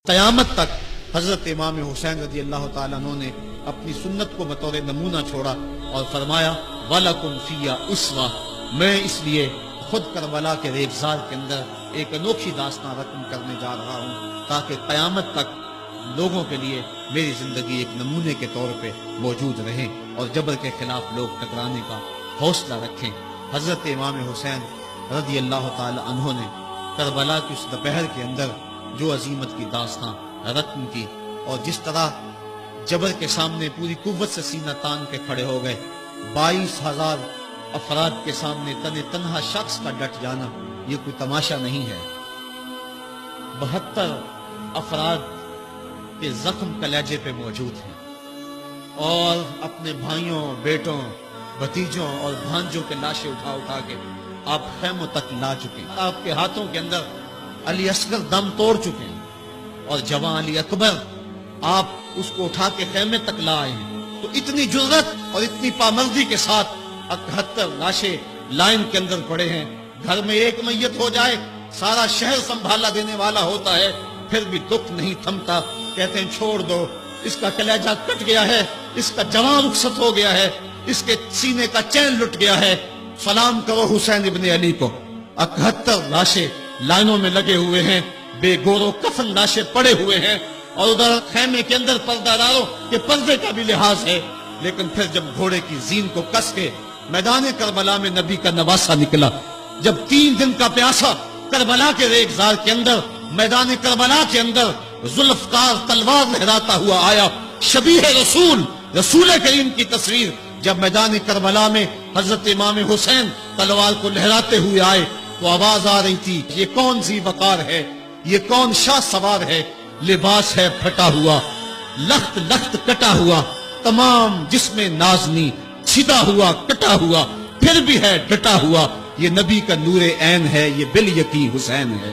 قیامت تک حضرت امام حسین رضی اللہ تعالیٰ عنہ نے اپنی سنت کو بطور نمونہ چھوڑا اور فرمایا وَلَكُمْ فِيَا أُسْوَةٌ، میں اس لیے خود کربلا کے ریگزار کے اندر ایک انوکھی داستان رقم کرنے جا رہا ہوں تاکہ قیامت تک لوگوں کے لیے میری زندگی ایک نمونے کے طور پہ موجود رہے اور جبر کے خلاف لوگ ٹکرانے کا حوصلہ رکھیں۔ حضرت امام حسین رضی اللہ تعالیٰ عنہ نے کربلا کی اس دوپہر کے اندر جو عظیمت کی داستان رقم کی اور جس طرح جبر کے سامنے پوری قوت سے سینہ تان کے کھڑے ہو گئے، 22,000 افراد کے سامنے تنہا شخص کا ڈٹ جانا یہ کوئی تماشا نہیں ہے۔ 72 افراد کے زخم کلیجے پہ موجود ہیں اور اپنے بھائیوں، بیٹوں، بھتیجوں اور بھانجوں کے لاشیں اٹھا کے آپ خیموں تک لا چکے ہیں۔ آپ کے ہاتھوں کے اندر علی اصغر دم توڑ چکے ہیں اور جوان علی اکبر آپ اس کو اٹھا کے خیمے تک لا آئے ہیں۔ تو اتنی جرأت اور اتنی پامردی کے ساتھ 71 لاشیں لائن کے اندر پڑے ہیں۔ گھر میں ایک میت ہو جائے سارا شہر سنبھالا دینے والا ہوتا ہے، پھر بھی دکھ نہیں تھمتا۔ کہتے ہیں چھوڑ دو، اس کا کلیجہ کٹ گیا ہے، اس کا جوان رخصت ہو گیا ہے، اس کے سینے کا چین لٹ گیا ہے، سلام کرو حسین ابن علی کو۔ 71 لاشیں لائنوں میں لگے ہوئے ہیں، بے گور و کفن لاشیں پڑے ہوئے ہیں اور ادھر خیمے کے اندر پردہ داروں کے پردے کا بھی لحاظ ہے۔ لیکن پھر جب گھوڑے کی زین کو کس کے میدان کربلا میں نبی کا نواسہ نکلا، جب 3 دن کا پیاسا کربلا کے ریگزار کے اندر میدان کربلا کے اندر ذوالفقار تلوار لہراتا ہوا آیا، شبیہ رسول کریم کی تصویر جب میدان کربلا میں حضرت امام حسین تلوار کو لہراتے ہوئے آئے تو آواز آ رہی تھی یہ کون سی وقار ہے، یہ کون شاہ سوار ہے، لباس ہے پھٹا ہوا، لخت لخت کٹا ہوا، تمام جسم نازنی چھدا ہوا کٹا ہوا، پھر بھی ہے ڈٹا ہوا، یہ نبی کا نور عین ہے، یہ بالیقین حسین ہے۔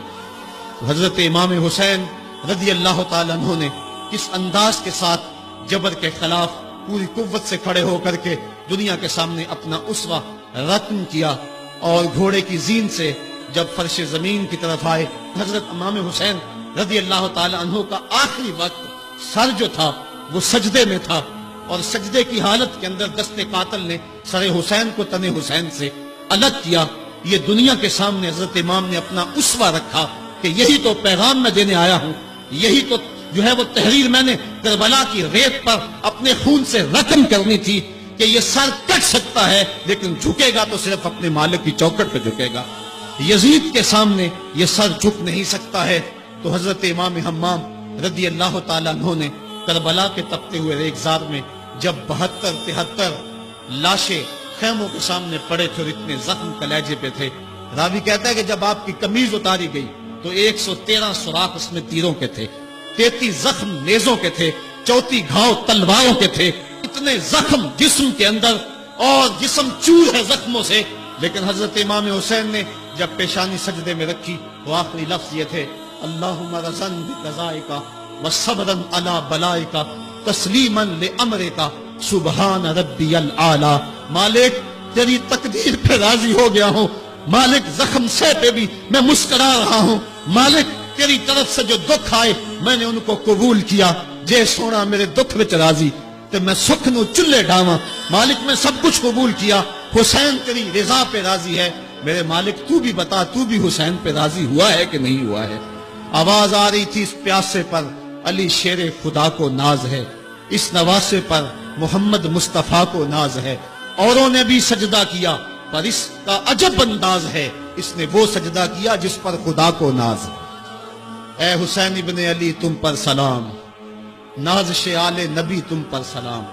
حضرت امام حسین رضی اللہ تعالیٰ عنہ نے کس انداز کے ساتھ جبر کے خلاف پوری قوت سے کھڑے ہو کر کے دنیا کے سامنے اپنا اسوہ رقم کیا، اور گھوڑے کی زین سے جب فرش زمین کی طرف آئے، حضرت امام حسین رضی اللہ تعالیٰ عنہ کا آخری وقت سر جو تھا وہ سجدے میں تھا، اور سجدے کی حالت کے اندر دست قاتل نے سر حسین کو تن حسین سے الگ کیا۔ یہ دنیا کے سامنے حضرت امام نے اپنا اسوہ رکھا کہ یہی تو پیغام میں دینے آیا ہوں، یہی تو جو ہے وہ تحریر میں نے کربلا کی ریت پر اپنے خون سے رقم کرنی تھی کہ یہ سر کٹ سکتا ہے لیکن جھکے گا تو صرف اپنے مالک کی چوکٹ پہ جھکے گا، یزید کے سامنے یہ سر جھک نہیں سکتا ہے۔ تو حضرت امام حمام رضی اللہ تعالیٰ عنہ نے کربلا کے تپتے ہوئے ریگزار میں جب 72-73 لاشیں خیموں کے سامنے پڑے تھے اور اتنے زخم کلیجے پہ تھے، راوی کہتا ہے کہ جب آپ کی قمیض اتاری گئی تو 113 سوراخ اس میں تیروں کے تھے، 33 زخم نیزوں کے تھے، 34 گھاؤ تلواروں کے تھے، اتنے زخم جسم کے اندر اور جسم چور ہے زخموں سے۔ لیکن حضرت امام حسین نے جب پیشانی سجدے میں رکھی تو آخری لفظ یہ تھے اللہم رضن بقضائک وصبرن علی بلائک تسلیما لامرک سبحان ربی الاعلی۔ مالک تیری تقدیر پہ راضی ہو گیا ہوں، مالک زخم سے پہ بھی میں مسکرا رہا ہوں، مالک تیری طرف سے جو دکھ آئے میں نے ان کو قبول کیا، جے سونا میرے دکھ وچ راضی تو میں سکھ نو چلے ڈاواں، مالک میں سب کچھ قبول کیا، حسین تیری رضا پہ راضی ہے، میرے مالک تو بھی بتا تو بھی حسین پہ راضی ہوا ہے کہ نہیں ہوا ہے۔ آواز آ رہی تھی اس پیاسے پر علی شیر خدا کو ناز ہے، اس نواسے پر محمد مصطفیٰ کو ناز ہے، اوروں نے بھی سجدہ کیا پر اس کا عجب انداز ہے، اس نے وہ سجدہ کیا جس پر خدا کو ناز ہے۔ اے حسین ابن علی تم پر سلام، نازش آل نبی تم پر سلام۔